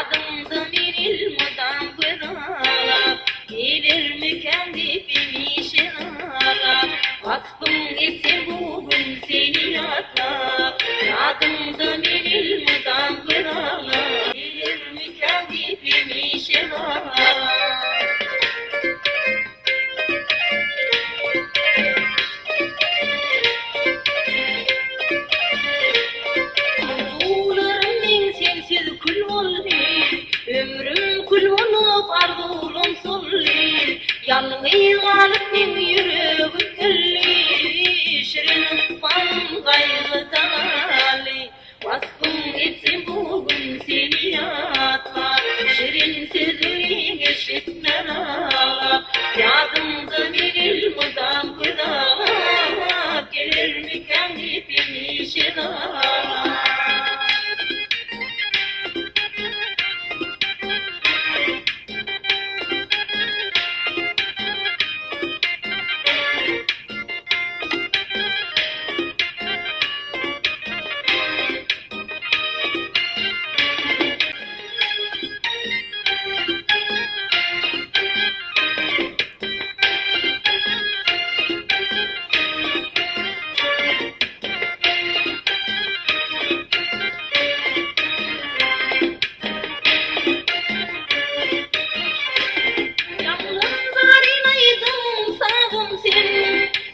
Yadımda bir ilmadan bırak, gelir mi kendi beni şerara. Vakfım etse bugün seni yadla, yadımda bir ilmadan bırak, gelir mi kendi beni şerara. Ömrüm kul olup arzulum solli, yalnız kalıp min yüreğim külli, şirin ufam gayrı tali. Vasfım etsin bugün seni yatla, şirin sözünü eşitmen ağla. Yadımda bir ilmudan kıdak, gelir mi kendi beni şedala.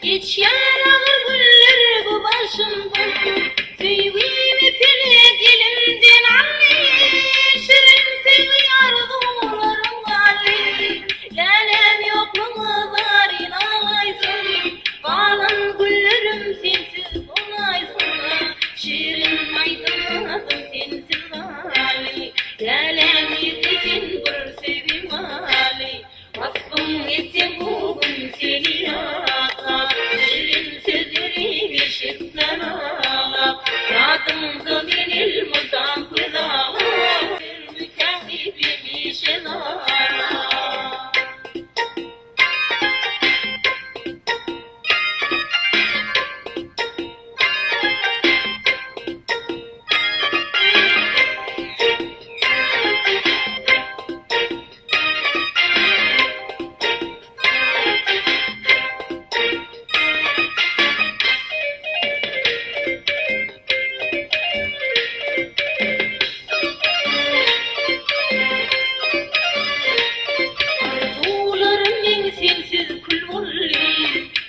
Hiç yarar güller bu başımdan, sevgimi pilek elimden alli, şirin seni arzularım alli. Lalem yokluğu zarin ağlaysın, kalan güllerim sensiz olaysın. Şirin aydınladım sensiz alli, lalem yetişin bir sevim alli. Vasfım etse bugün seni yatla, şirin sözleri eşitmen ağla. Yadımda bir ilmudan kıdak, bir kendi beni şedala.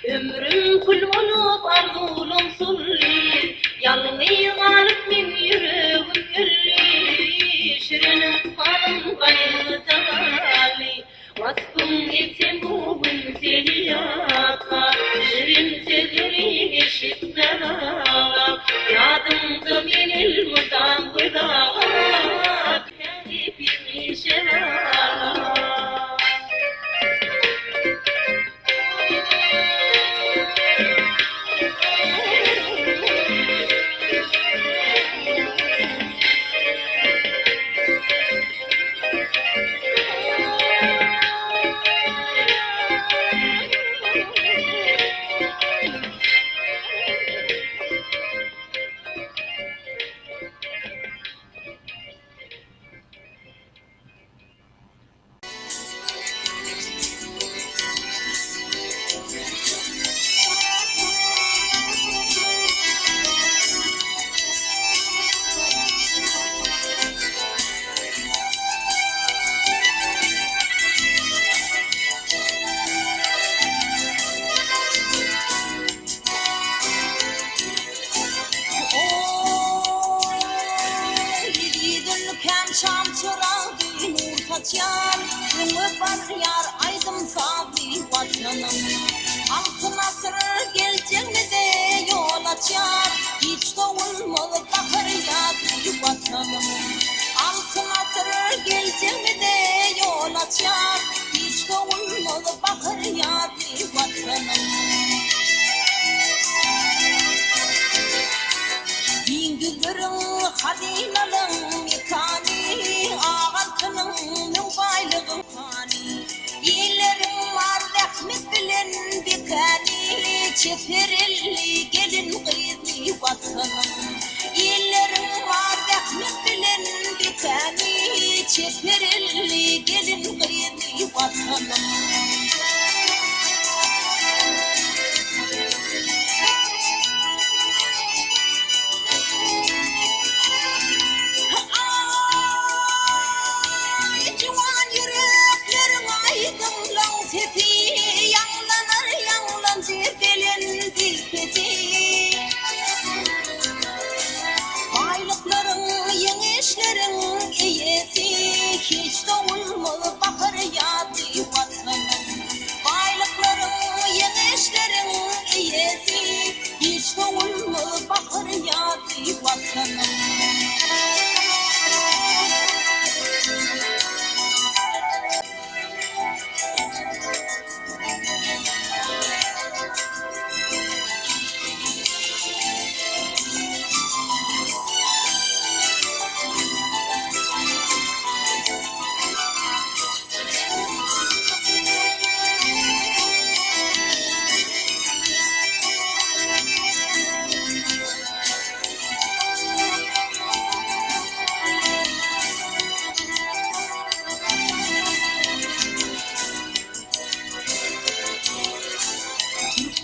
Ömrüm kul olup arzulum solli, yalnız kalıp min yüreğim külli, şirin ufam gayrı tali. Vasfım etse bugün seni yatla, şirin sözleri eşitmen ağla. Yadımda bir ilmudan kıdak, kendi beni şedala. Şam çırağı nur saçar, yumuk var yar aydım sabi vatanım. Altın asır geleceğini de yol açar, hiç doğulmalı bakır yadı vatanım. Altın asır geleceğini de yol açar, hiç doğulmalı bakır yadı vatanım. Güldürüm hadinalım yıkani, ağaltının nübaylığım hani. Yeğlerim var rahmet bilen dikani, çeperilli gelin kıydı vatanım. Yeğlerim var rahmet bilen dikani, Seferelli gelin kıydı vatanım. Civan yüreklerim aydınlan sesi, yanlanır yanlanır belin dilpeti. Baylıkların, yenişlerin iyisi, hiç doğulmalı bakır yadı vatanım. Baylıkların, yenişlerin iyisi, hiç doğulmalı bakır yadı vatanım.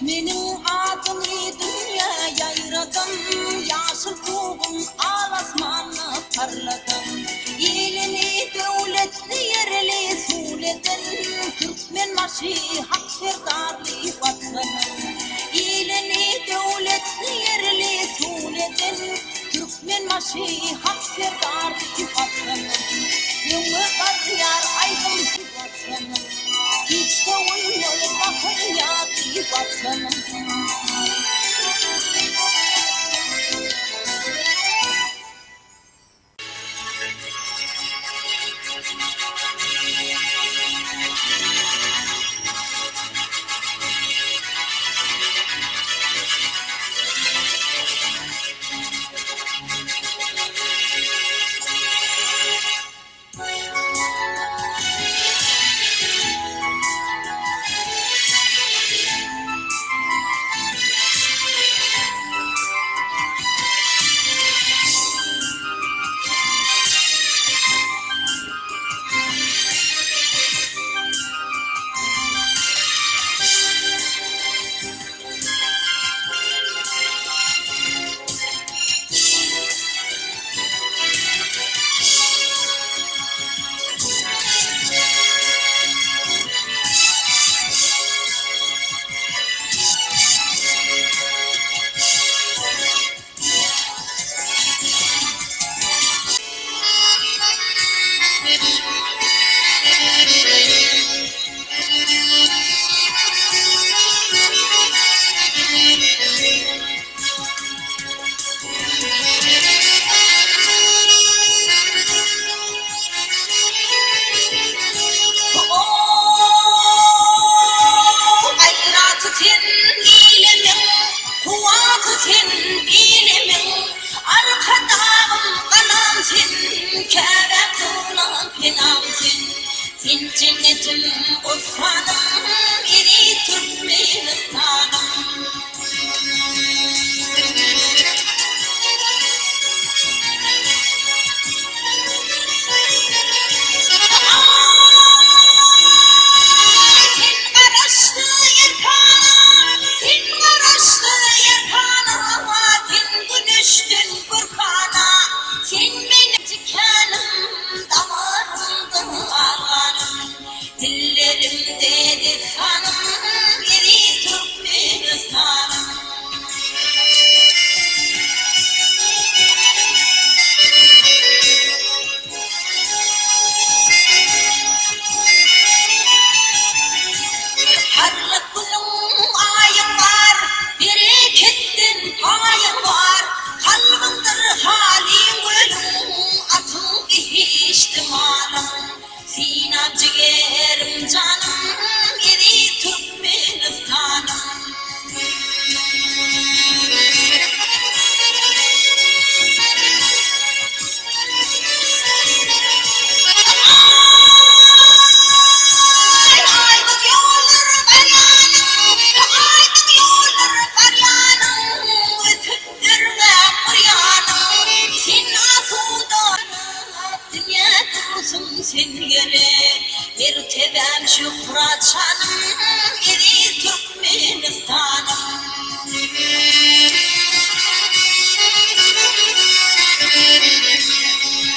Benim adımı dünya yayradım, yaşıl kuğum alasmanı parladım. İlini devletli yerli suledin, Türkmen marşı hak serdarlı vatanım. İlini devletli yerli suledin, Türkmen marşı hak serdarlı vatanım. Yılmı var yar aydın vatanım. Hiç doğulmalı bakır yadı vatanım. Cennetim Urfa'nın iri Turkmenistan'ım. Dillerimde destanım, iri Turkmenistan'ım. Harlık bunun ayın var, berekettin payın var. Kalbimdir halim ölüm, atıl ihtimalım. Sinam ciğerim canım, iri Turkmenistan'ım. olsun sen gerek. Mertebem şükrat şanım eri Türkmenistan'ım.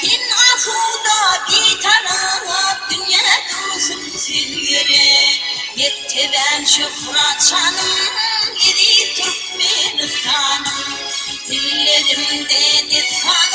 Din asuda bir taraf dünya dursun sen gerek. Mertebem şükrat şanım eri Türkmenistan'ım. Dillerimde desan